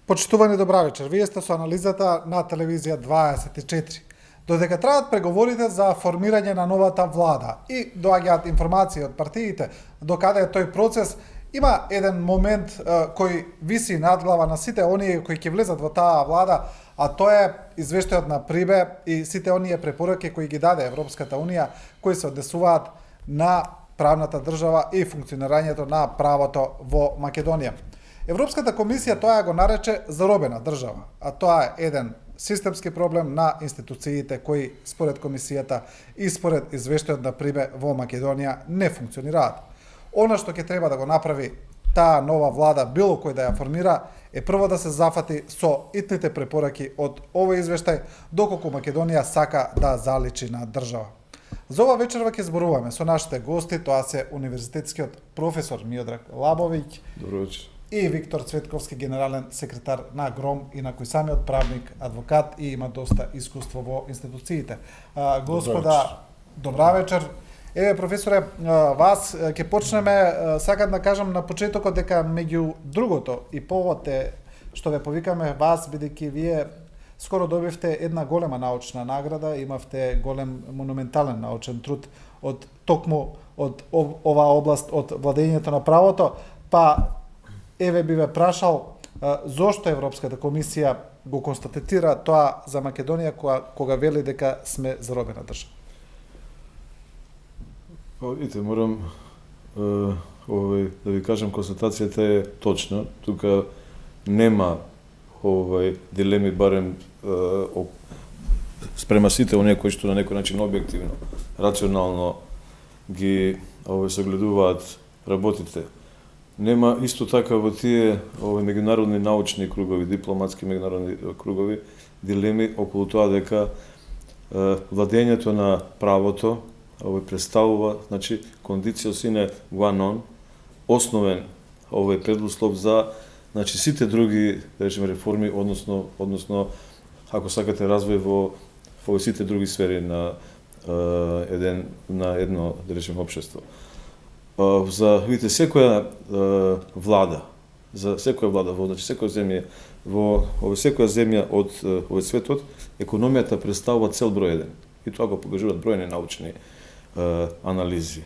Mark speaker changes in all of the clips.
Speaker 1: Почитувани добра вечер, вие сте со анализата на телевизија 24. Додека траат преговорите за формирање на новата влада и доаѓаат информации од партиите до каде е тој процес, има еден момент кој виси надглава на сите оние кои ќе влезат во таа влада, а тоа е извештајот на Прибе и сите оние препораки кои ги даде Европската унија, кои се однесуваат на правната држава и функционирањето на правото во Македонија. Европската комисија тоа го нарече заробена држава, а тоа е еден системски проблем на институциите кои според комисијата и според извештајот на Прибе во Македонија не функционираат. Она што ќе треба да го направи таа нова влада, било кој да ја формира, е прво да се зафати со итните препораки од овој извештај, доколку Македонија сака да заличи на држава. За ова вечерва ќе зборуваме со нашите гости, тоа се универзитетскиот професор Миодраг Лабовиќ.
Speaker 2: Добро вечер.
Speaker 1: И Виктор Цветковски, генерален секретар на ГРОМ, инакој самиот правник, адвокат и има доста искуство во институциите. Господа, добра вечер. Еве, професоре, вас ќе почнеме, сакам да кажам на почетокот дека меѓу другото и повод е што ве повикаме вас, бидејќи вие скоро добивте една голема научна награда, имавте голем монументален научен труд од токму од оваа област, од владењето на правото, па еве би ве прашал зошто Европската комисија го констатира тоа за Македонија кога вели дека сме заробена држава.
Speaker 2: Видите, морам да ви кажам, констатацијата е точна. Тука нема дилеми, барем спрема сите оние кои што на некој начин објективно, рационално ги согледуваат работите. Нема исто така во тие меѓународни научни кругови, дипломатски меѓународни кругови, дилеми околу тоа дека владењето на правото представува, значи, кондиција sine qua non, основен предуслов за, значи, сите други, да речеме, реформи, односно ако сакате развој во сите други сфери на едно, да речеме, општество. Видите, секоја влада, значи секоја земја од светот, економијата представува цел број 1. И тоа го покажуваат бројни научни анализи.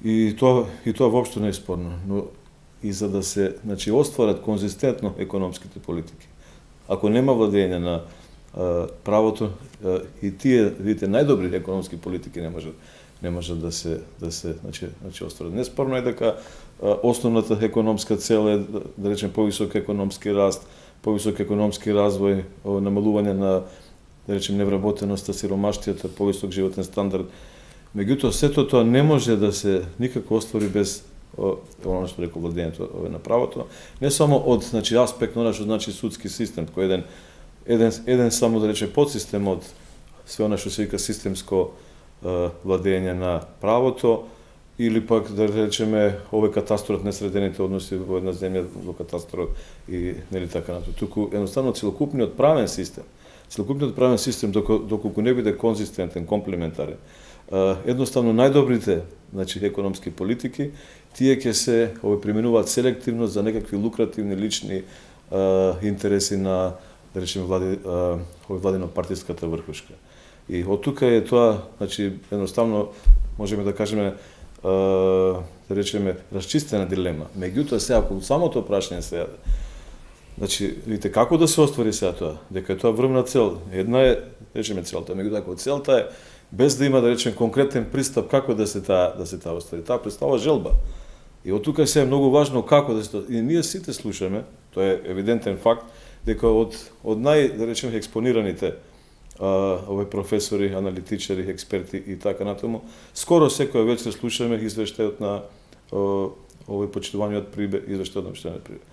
Speaker 2: И тоа воопшто не е спорно, но и за да се, значи, остварат конзистентно економските политики. Ако нема владење на правото, и тие, видите, најдобри економски политики не можат да се значи остварат. Неспорно е дека основната економска цел е, да речем, повисок економски раст, повисок економски развој, намалување на, да речем, невработеноста, сиромаштијата, повисок животен стандард. Меѓутоа, сето тоа не може да се никако оствари без оно што рекол владењето на правото, не само од, значи, аспект на што значи судски систем, кој еден само, да рече, подсистем од све она што се вика системско владење на правото, или пак, да речеме, овој катастрот, несредените односи во една земја, во катастрот и нели така натаму. Туку едноставно целокупниот правен систем, доколку не биде конзистентен, комплементарен, едноставно најдобрите, значи, економски политики, тие ќе се применуваат селективно за некакви лукративни лични интереси на, да речеме, владино-партиската врхушка. И од тука е тоа, значи, едноставно можеме да кажеме, да речеме, расчистена дилема. Меѓутоа, сега, ако самото прашање сега, значи, видите, како да се оствари сега тоа? Дека е тоа врвна цел. Една е, речеме, целта, меѓутоа, ако целта е без да има, да речем, конкретен пристап како да се таа оствари. Таа представува желба. И од тука сега е многу важно како да се. И ние сите слушаме, тоа е евидентен факт, дека од да речем, експонираните професори, аналитичари, експерти и така натаму, скоро секоја вечер слушаме извештајот на почитуваниот Прибе, извештајот на општината Прибе.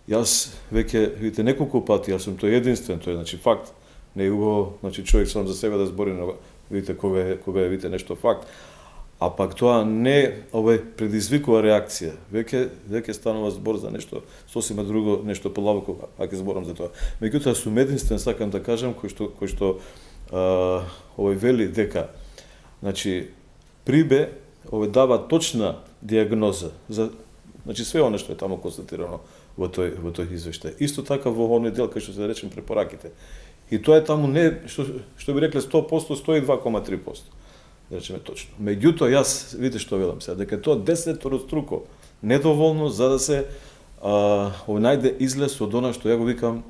Speaker 2: Јас веќе, видите, неколку пати, јас сум тој единствен, тоа е, значи, факт. Не е убаво, значи, човек сам за себе да збори, но видите, кога е, видите, нешто факт. А пак тоа не предизвикува реакција. Веќе станува збор за нешто сосема друго, нешто полабоко, ако зборам за тоа. Меѓутоа, сум единствен, сакам да кажам, кој што вели дека, значи, Прибе дава точна диагноза за, значи, све оно што е таму констатирано во тој извештај. Исто така во оној дел кај што се речем препораките. И тоа е таму не што би рекле 100%, 102,3%. Да речеме точно. Меѓутоа јас видите што велам сега, дека тоа 10-струко недоволно за да се најде излез од она што ја го викам,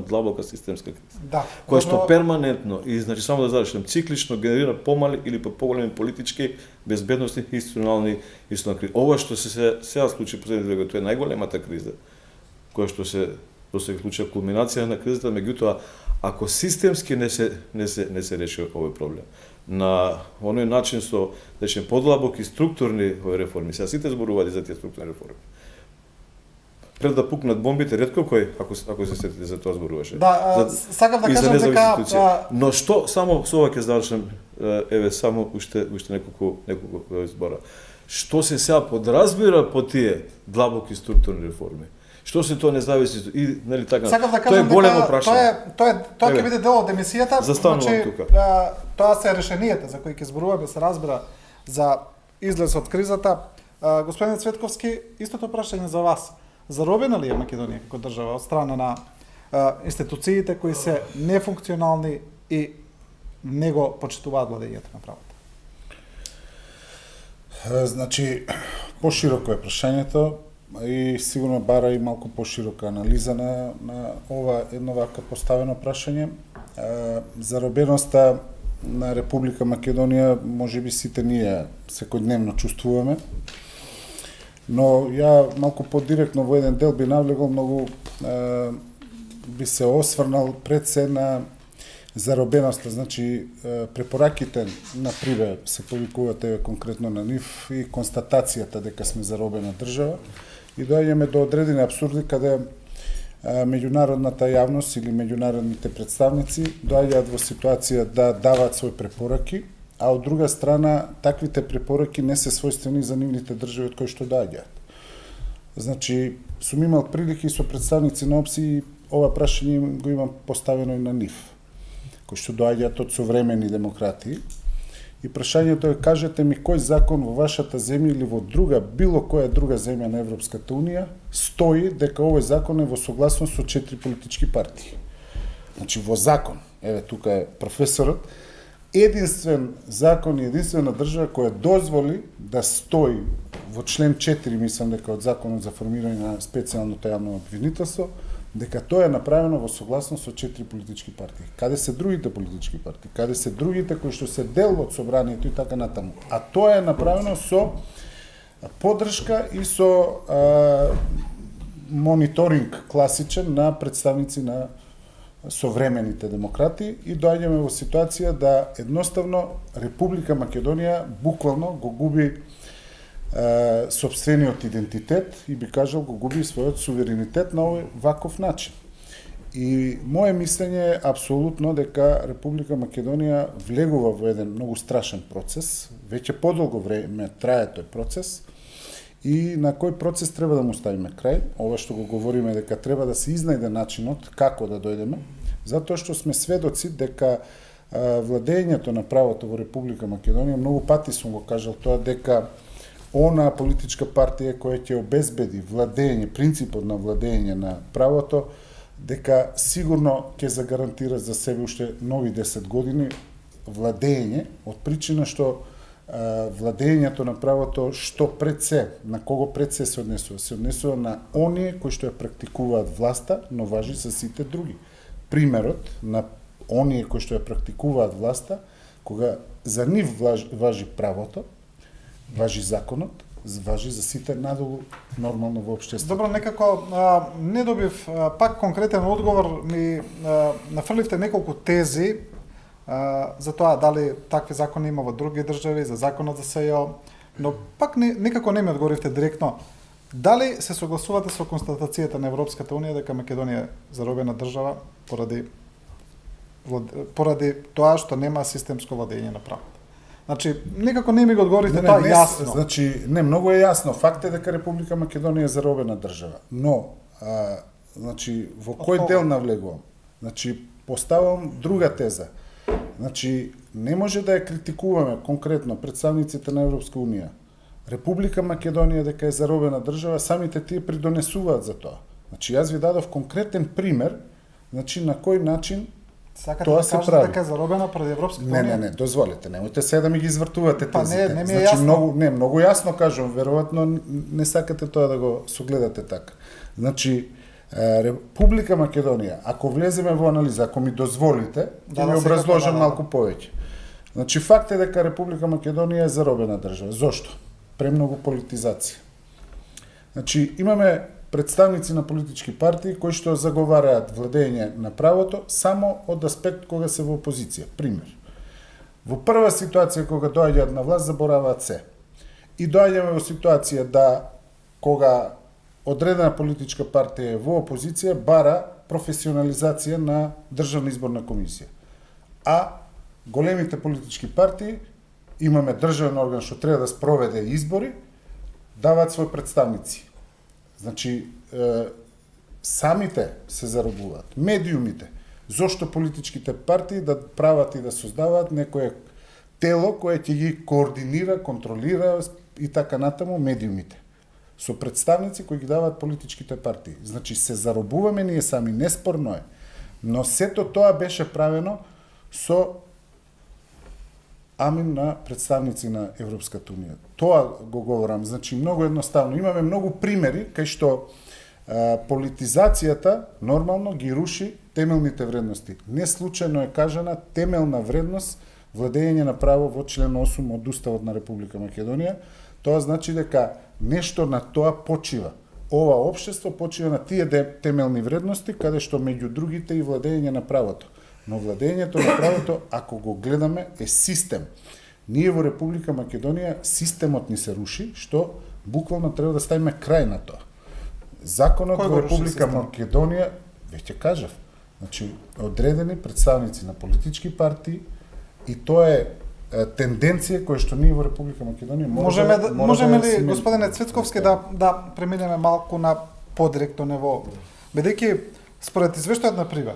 Speaker 2: длабока системска криза.
Speaker 1: Да.
Speaker 2: Која што перманентно и значи само да завршам, циклично генерира помали или поголеми политички, безбедносни и институционални кризи. Ова што се сега случи последните години, тоа е најголемата криза која што се досега случи кулминација на кризата, меѓутоа ако системски не се реши овој проблем на оној начин со речем подлабоки структурни реформи. Сега сите зборуваат за тие структурни реформи. Пред да пукнат бомбите, ретко кој, ако се сетите за тоа зборуваше.
Speaker 1: Да, сакав да кажам дека
Speaker 2: но што само со ова ќе завршам, еве само уште неколку збора. Што се сега подразбира по тие длабоки структурни реформи? Што се тоа независност и нели така?
Speaker 1: Сакав да
Speaker 2: Тоа е
Speaker 1: кажам
Speaker 2: големо
Speaker 1: дека
Speaker 2: прашање.
Speaker 1: тоа ќе биде дел од емисијата.
Speaker 2: Застанувам тука.
Speaker 1: Тоа се решенијата за кои ќе зборуваме, се разбира за излез од кризата. Господин Цветковски, истото прашање за вас. Заробена ли е Македонија како држава од страна на институциите кои се нефункционални и не го почитуваат владењето на правото?
Speaker 3: Значи, пошироко е прашањето и сигурно бара и малку поширока анализа на ова едно вака поставено прашање. Заробеноста на Република Македонија можеби сите ние секојдневно чувствуваме. Но ја малку подиректно во еден дел би навлегол, многу би се осврнал пред се на заробеноста, значи препораките на Прибе се повикуваат еве конкретно на нив и констатацијата дека сме заробена држава и доаѓаме до одредени апсурди каде меѓународната јавност или меѓународните представници доаѓаат во ситуација да даваат своји препораки, а од друга страна таквите препораки не се својствени за нивните држави од кои што доаѓаат. Значи, сум имал прилики со представници на ОПСИ и ова прашање го имам поставено и на нив, кои што доаѓаат од современи демократии. И прашањето е, кажете ми кој закон во вашата земја или во друга, било која друга земја на Европската Унија, стои дека овој закон е во согласност со 4 политички партии. Значи, во закон, еве тука е професорот, единствен закон и единствена држава која дозволи да стои во член 4, мислам дека од законот за формирање на специјалното јавно обвинителство, дека тоа е направено во согласност со 4 политички партии. Каде се другите политички партии? Каде се другите кои што се дел од собранието и така натаму? А тоа е направено со поддршка и со мониторинг класичен на представници на современите демократи и доаѓаме во ситуација да едноставно Република Македонија буквално го губи сопствениот идентитет и би кажал го губи својот суверенитет на овој ваков начин. И моje мислење е апсолутно дека Република Македонија влегува во еден многу страшен процес, веќе подолго време трае тој процес и на кој процес треба да му ставиме крај. Ова што го говориме дека треба да се изнајде начинот како да дојдеме, затоа што сме сведоци дека владењето на правото во Република Македонија, многу пати сум го кажал тоа, дека она политичка партија која ќе обезбеди владење, принципот на владење на правото, дека сигурно ќе загарантира за себе уште нови 10 години владење, од причина што владењето на правото што пред се, на кого пред се однесува? Се однесува на оние кои што ја практикуваат власта, но важи за сите други. Примерот на оние кои што ја практикуваат власта, кога за нив важи правото, важи законот, важи за сите надолу нормално во општеството.
Speaker 1: Добро, некако не добив пак конкретен одговор, ми нафрливте неколку тези за тоа дали такви закони има во други држави, за законот за СЈО, но пак некако не ми одговоривте директно. Дали се согласувате со констатацијата на Европската Унија дека Македонија е заробена држава поради тоа што нема системско владење на правото? Значи, некако не ми го одговорите тоа јасно.
Speaker 3: Значи, не, многу е јасно. Факт е дека Република Македонија е заробена држава. Но, значи, во кој дел навлегувам? Значи, поставам друга теза. Значи, не може да ја критикуваме конкретно представниците на Европска Унија. Република Македонија дека е заробена држава, самите тие придонесуваат за тоа. Значи јас ви дадов конкретен пример, значи на кој начин
Speaker 1: Сакате
Speaker 3: тоа
Speaker 1: да
Speaker 3: се
Speaker 1: кажете
Speaker 3: прави.
Speaker 1: дека е заробена пред Европската
Speaker 3: Не,
Speaker 1: унија?
Speaker 3: не, дозволете, немојте се да ми ги извртувате
Speaker 1: Па
Speaker 3: тезите.
Speaker 1: не ми е
Speaker 3: Значи
Speaker 1: јасно.
Speaker 3: многу јасно кажувам, веројатно не сакате тоа да го согледате така. Значи Република Македонија, ако влеземе во анализа, ако ми дозволите, ќе ви
Speaker 1: секако,
Speaker 3: образложам
Speaker 1: да.
Speaker 3: малку повеќе. Значи факт е дека Република Македонија е заробена држава. Зошто? Премногу политизација. Значи имаме представници на политички партии кои што заговараат владење на правото само од аспект кога се во опозиција. Пример. Во прва ситуација кога доаѓаат на власт забораваат се. И доаѓаме во ситуација да кога одредена политичка партија е во опозиција бара професионализација на Државна изборна комисија. А големите политички партии, имаме државен орган што треба да спроведе избори, даваат своји представници. Значи, самите се заробуваат, медиумите. Зошто политичките партии да прават и да создаваат некое тело кое ќе ги координира, контролира и така натаму медиумите. Со представници кои ги даваат политичките партии. Значи, се заробуваме ние сами, неспорно е. Но сето тоа беше правено со амин на представници на Европската унија. Тоа го говорам, значи многу едноставно. Имаме многу примери кај што политизацијата нормално ги руши темелните вредности. Не случајно е кажана темелна вредност владење на право во член 8 од Уставот на Република Македонија. Тоа значи дека нешто на тоа почива. Ова општество почива на тие темелни вредности, каде што меѓу другите и владење на правото. Но владењето на правото, ако го гледаме, е систем. Ние во Република Македонија системот ни се руши, што буквално треба да ставиме крај на тоа. Законот
Speaker 1: Кој го
Speaker 3: во
Speaker 1: руши
Speaker 3: Република
Speaker 1: системот?
Speaker 3: Македонија, веќе кажав, значи одредени представници на политички партии и тоа е тенденција која што ние во Република Македонија
Speaker 1: Можеме ли, господине Цвицковски, да преминеме малку на подиректно ниво? Бидејќи според извештајот на Приве,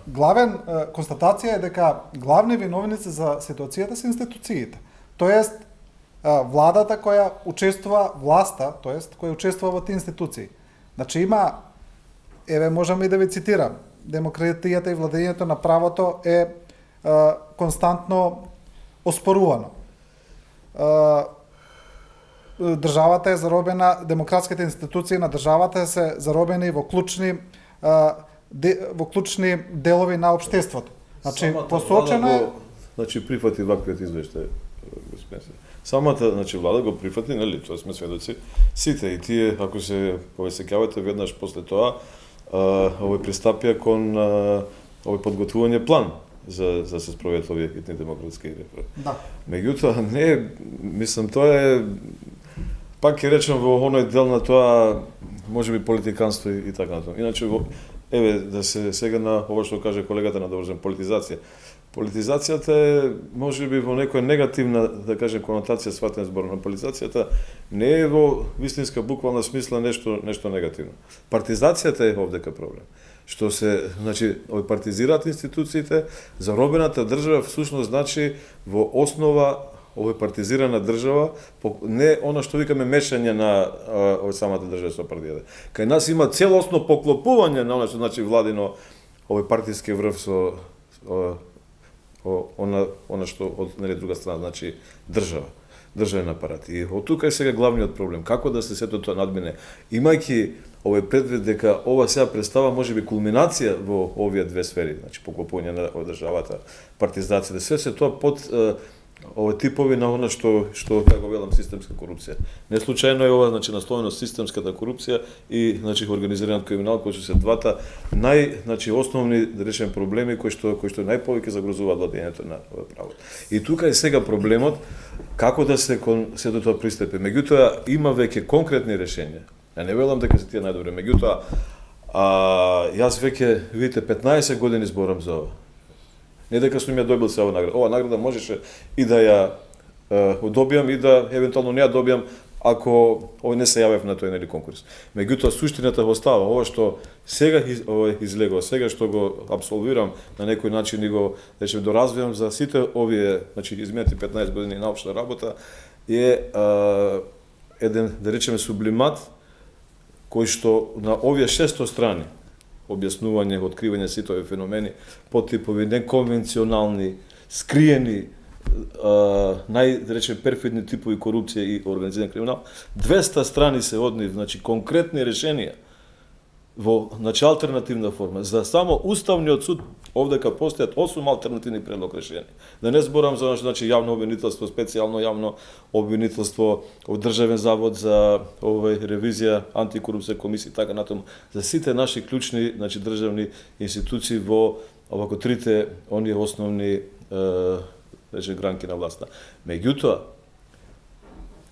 Speaker 1: главен констатација е дека главни виновници за ситуацијата се институциите. Тоест, владата која учествува, власта, тоест, која учествува во тие институции. Значи има, можам и да ви цитирам, демократијата и владењето на правото е константно оспорувано. Државата е заробена, демократските институции на државата се заробени во клучни делови на општеството. Значи посочено е,
Speaker 2: значи прифати ваквиот извештај, господин. Самата, значи влада го прифати, нели, тоа сме сведоци. Сите и тие, ако се повесекавате веднаш после тоа, овој пристапија кон овој подготвување план за се спроведат овие етни демократски реформи.
Speaker 1: да.
Speaker 2: Меѓутоа, не, мислам, тоа е, пак ќе речем во оној дел на тоа, можеби политиканство и така натаму. Иначе, еве, да се сега на ова што каже колегата на доврзен политизација. Политизацијата е, можеби, во некоја негативна, да кажем, конотација сватен збор, но политизацијата не е во вистинска буквална смисла нешто негативно. Партизацијата е овдека проблем. Што се, значи, партизираат институциите, заробената држава всушност значи во основа овој партизирана држава, не она што викаме мешање на овој самата држава со партијата. Кај нас има целосно поклопување на она што значи владино овој партиски врв со она што од друга страна значи држава, државен апарат. И од тука е сега главниот проблем, како да се сето тоа надмине, имајќи овој предвид дека ова сега представа можеби кулминација во овие две сфери, значи поклопување на државата, партизацијата, се тоа под овој типови на она што како велам системска корупција. Не случајно е ова, значи насловено системската корупција и значи организираниот криминал, кои се двата значи основни, да речем, проблеми кои што најповеќе загрозуваат владењето на правото. И тука е сега проблемот како да се до тоа пристапи. Меѓутоа има веќе конкретни решенија. Ја не велам дека се тие најдобри, меѓутоа јас веќе, видите, 15 години зборам за ова. Не дека сум ја добил се ова награда. Ова награда можеше и да ја добијам и да евентуално не ја добијам ако овој не се јавев на тој нели конкурс. Меѓутоа суштината остава, ова што сега излегува, сега што го апсолвирам на некој начин и го речем доразвивам за сите овие, значи изминати 15 години научна работа е еден, да речеме, сублимат кој што на овие 600 страни објаснување, откривање сите овие феномени, подтипови неконвенционални, скриени, најречем перфидни типови корупција и организиран криминал, 200 страни се од нив, значи конкретни решенија во алтернативна форма. За само Уставниот суд овдека постојат 8 алтернативни предлог решенија. Да не зборам за јавно обвинителство, специјално јавно обвинителство, Државен завод за ревизија, антикорупција комисија и така натаму, за сите наши клучни државни институции во овако трите оние основни гранки на власта. Меѓутоа,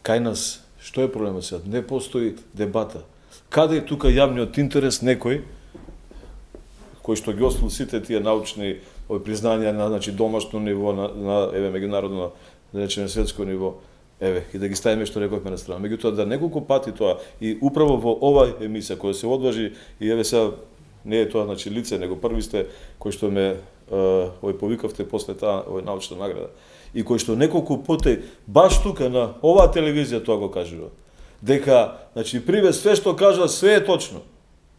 Speaker 2: кај нас што е проблемот сега? Не постои дебата. Каде е тука јавниот интерес некој кој што ги освоил сите тие научни признања на домашно ниво, на меѓународно, да речеме светско ниво, и да ги ставиме што рековме на страна. Меѓутоа, да неколку пати тоа и управо во оваа емисија која се одважи и сега не е тоа лице, него први сте кој што ме повикавте после таа научна награда и кој што неколку пати баш тука на оваа телевизија тоа го кажува. Дека, Приве све што кажа, све е точно.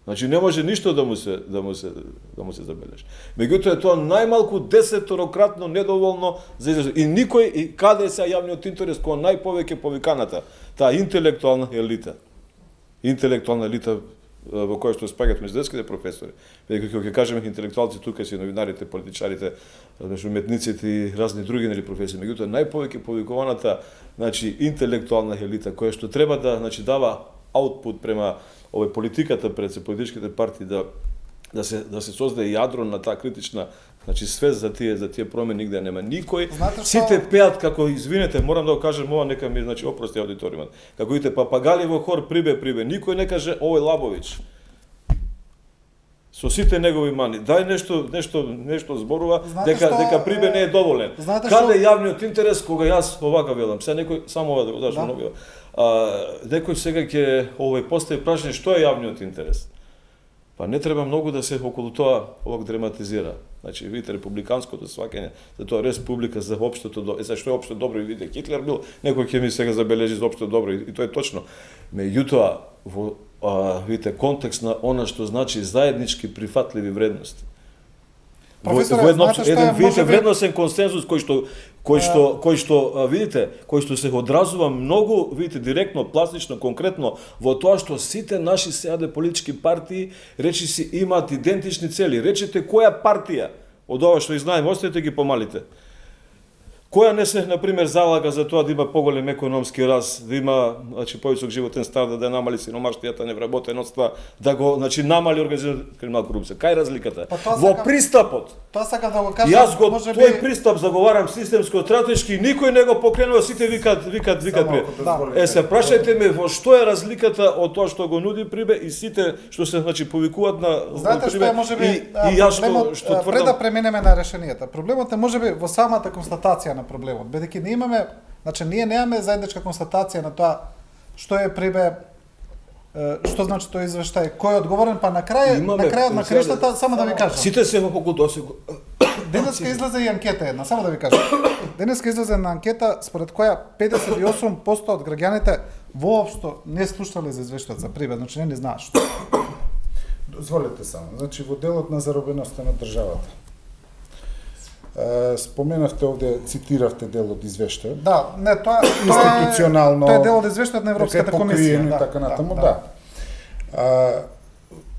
Speaker 2: Не може ништо да му се забележи. Меѓутоа тоа најмалку 10-кратно недоволно за изрази. И никој, и каде е сега јавниот интерес кој најповеќе повиканата, таа интелектуална елита. Интелектуална елита во која што спаѓаат универзитетските професори. Кога ќе кажеме интелектуалци, тука си новинарите, политичарите, уметниците и разни други професии. Меѓутоа најповеќе повикуваната интелектуална елита која што треба да дава аутпут према политиката пред политичките партии да се создаде јадро на таа критична свест за тие промени, нигде нема никој. Сите пеат како, извинете, морам да го кажам ова, нека ми опрости аудиториумот. Како видите папагали во хор, прибе, никој не каже овој Лабовиќ. Со сите негови мани, дај нешто зборува дека Прибе не е доволен. Каде е јавниот интерес кога јас овака велам? Сега некој само ова да го даш многу. Некој сега ќе постави прашање што е јавниот интерес. Па не треба многу да се околу тоа драматизира. Видите, републиканското сваќање за тоа республика за општото добро. Што е општо добро, видите, Хитлер бил, некој ќе ми сега забележи за општо добро и тоа е точно. Меѓутоа, во видите, контекст на она што значи заеднички прифатливи вредности. Видите, вредносен консензус кој што видите, кој што се одразува многу, видите, директно, пластично, конкретно во тоа што сите наши сеаде политички партии речиси имаат идентични цели. Речете која партија од ова што и знаеме, оставете ги помалите. Која не се, например, залага за тоа да има поголем економски раст, да има повисок животен стандард, да намали сиромаштијата, невработеноста, да го намали организирана криминална корупција. Кај разликата? Во пристапот.
Speaker 1: Тоа сакам да го кажам.
Speaker 2: Јас тој пристап заговарам системско, стратешки, никој не го покренува, сите викат прие. Се прашајте ме во што е разликата од тоа што го нуди Прибе и сите што се повикуваат на
Speaker 1: Знаете што е можеби проблемот, пред да преминеме на решенијата. Проблемот е можеби во самата констатација на проблемот, бидејќи не имаме, ние немаме заедничка констатација на тоа што е Прибе, што значи тој извештај, кој е одговорен, па на крајот на криштата, само да ви кажам.
Speaker 2: Сите се околу досега.
Speaker 1: Денеска излезе и анкета една, само да ви кажам. Денеска излезе една анкета според која 58% од граѓаните воопшто не слушале за извештајот за Прибе, не знаат што.
Speaker 3: Дозволете само, во делот на заробеноста на државата. Споменавте овде, цитиравте дел од извештајот.
Speaker 1: Да, не, тоа
Speaker 3: институционално.
Speaker 1: Тоа е дел од извештајот на Европската комисија,
Speaker 3: да, така натаму, да.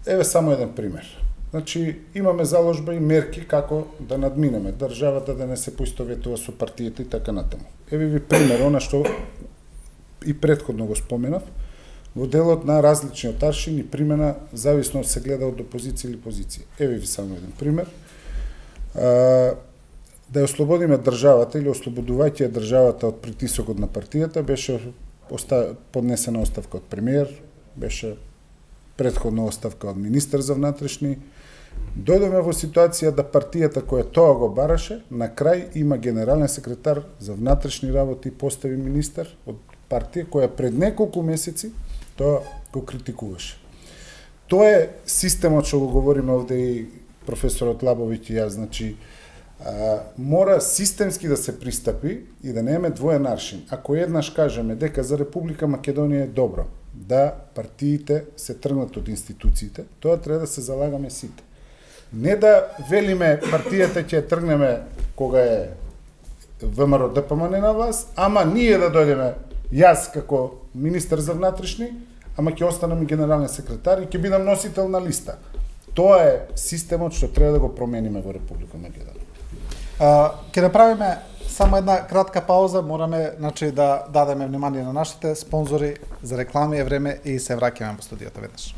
Speaker 3: Еве само еден пример. Имаме заложба и мерки како да надминеме државата да не се поистоветува со партиите и така натаму. Еве ви пример, она што и претходно го споменав, во делот на различниот аршин и примена зависно се гледа од опозиција или позиција. Еве ви само еден пример. Да ја ослободиме државата или ослободувајќи државата од притисокот на партијата, беше поднесена оставка од премиер, беше претходна оставка од министер за внатрешни. Дојдоме во ситуација да партијата која тоа го бараше, на крај има генерален секретар за внатрешни работи и постави министер од партија која пред неколку месеци тоа го критикуваше. Тоа е системот што го говориме овде и професорот Лабовиќ и јас, мора системски да се пристапи и да немаме двоен аршин. Ако еднаш кажеме дека за Република Македонија е добро да партиите се тргнат од институциите, тоа треба да се залагаме сите. Не да велиме партијата ќе ја тргнеме кога е ВМРО ДПМН на власт, ама ние да дојдеме, јас како министер за внатрешни, ама ќе останам и генерален секретар и ќе бидам носител на листа. Тоа е системот што треба да го промениме во Република Македонија.
Speaker 1: Ќе направиме само една кратка пауза, мораме да дадеме внимание на нашите спонзори за реклами е време и се враќаме во студиото веднаш.